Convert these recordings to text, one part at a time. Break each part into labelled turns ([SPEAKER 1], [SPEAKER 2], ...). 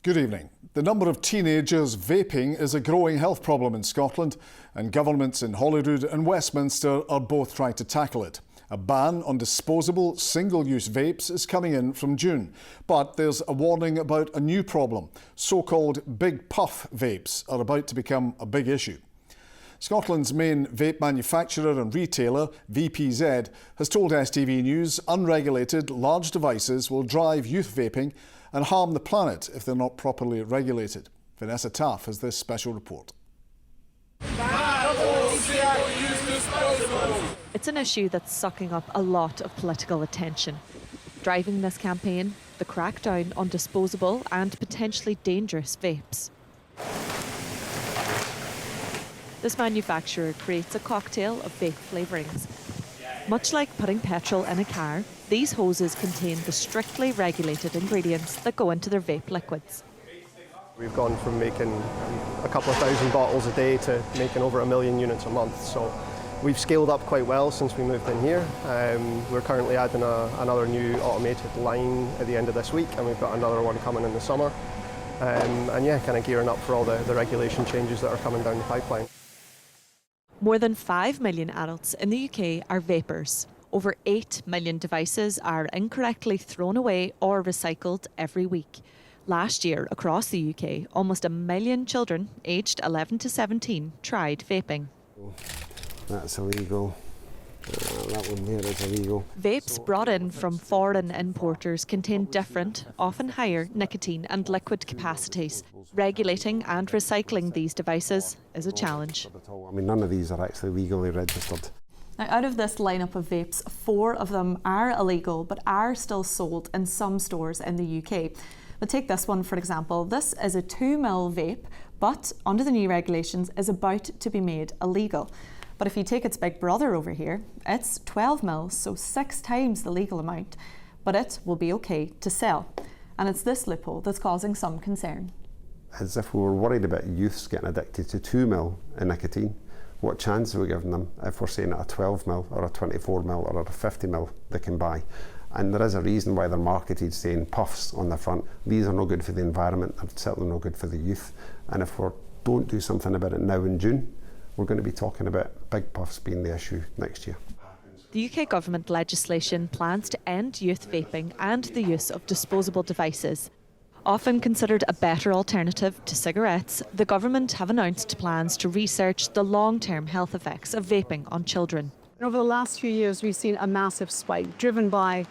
[SPEAKER 1] Good evening. The number of teenagers vaping is a growing health problem in Scotland, and governments in Holyrood and Westminster are both trying to tackle it. A ban on disposable, single-use vapes is coming in from June. But there's a warning about a new problem. So-called big puff vapes are about to become a big issue. Scotland's main vape manufacturer and retailer, VPZ, has told STV News unregulated large devices will drive youth vaping and harm the planet if they're not properly regulated. Vanessa Taff has this special report.
[SPEAKER 2] It's an issue that's sucking up a lot of political attention. Driving this campaign, the crackdown on disposable and potentially dangerous vapes. This manufacturer creates a cocktail of vape flavourings. Much like putting petrol in a car, these hoses contain the strictly regulated ingredients that go into their vape liquids.
[SPEAKER 3] We've gone from making a couple of thousand bottles a day to making over 1 million units a month. So we've scaled up quite well since we moved in here. We're currently adding another new automated line at the end of this week, and we've got another one coming in the summer. And yeah, kind of gearing up for all the regulation changes that are coming down the pipeline.
[SPEAKER 2] More than 5 million adults in the UK are vapers. Over 8 million devices are incorrectly thrown away or recycled every week. Last year, across the UK, almost 1 million children aged 11 to 17 tried vaping.
[SPEAKER 4] That's illegal. That one there is illegal.
[SPEAKER 2] Vapes brought in from foreign importers contain different, often higher, nicotine and liquid capacities. Regulating and recycling these devices is a challenge.
[SPEAKER 4] I mean, none of these are actually legally registered.
[SPEAKER 5] Now, out of this lineup of vapes, 4 of them are illegal but are still sold in some stores in the UK. But take this one for example. This is a 2ml vape, but under the new regulations is about to be made illegal. But if you take its big brother over here, it's 12ml, so 6 times the legal amount, but it will be okay to sell. And it's this loophole that's causing some concern.
[SPEAKER 4] As if we were worried about youths getting addicted to 2ml in nicotine, what chance are we giving them if we're saying at a 12ml or a 24ml or a 50ml they can buy? And there is a reason why they're marketed saying puffs on the front. These are no good for the environment, they're certainly no good for the youth. And if we don't do something about it now in June, we're going to be talking about big puffs being the issue next year.
[SPEAKER 2] The UK government legislation plans to end youth vaping and the use of disposable devices. Often considered a better alternative to cigarettes, the government have announced plans to research the long-term health effects of vaping on children.
[SPEAKER 6] Over the last few years, we've seen a massive spike driven by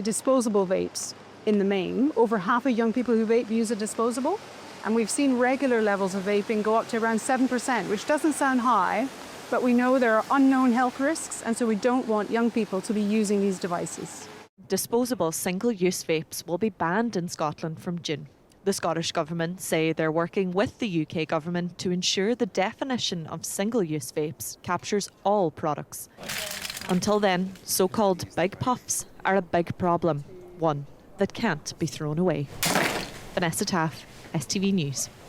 [SPEAKER 6] disposable vapes in the main. Over half of young people who vape use a disposable. And we've seen regular levels of vaping go up to around 7%, which doesn't sound high, but we know there are unknown health risks, and so we don't want young people to be using these devices.
[SPEAKER 2] Disposable single-use vapes will be banned in Scotland from June. The Scottish Government say they're working with the UK Government to ensure the definition of single-use vapes captures all products. Until then, so-called big puffs are a big problem, one that can't be thrown away. Vanessa Taff, STV News.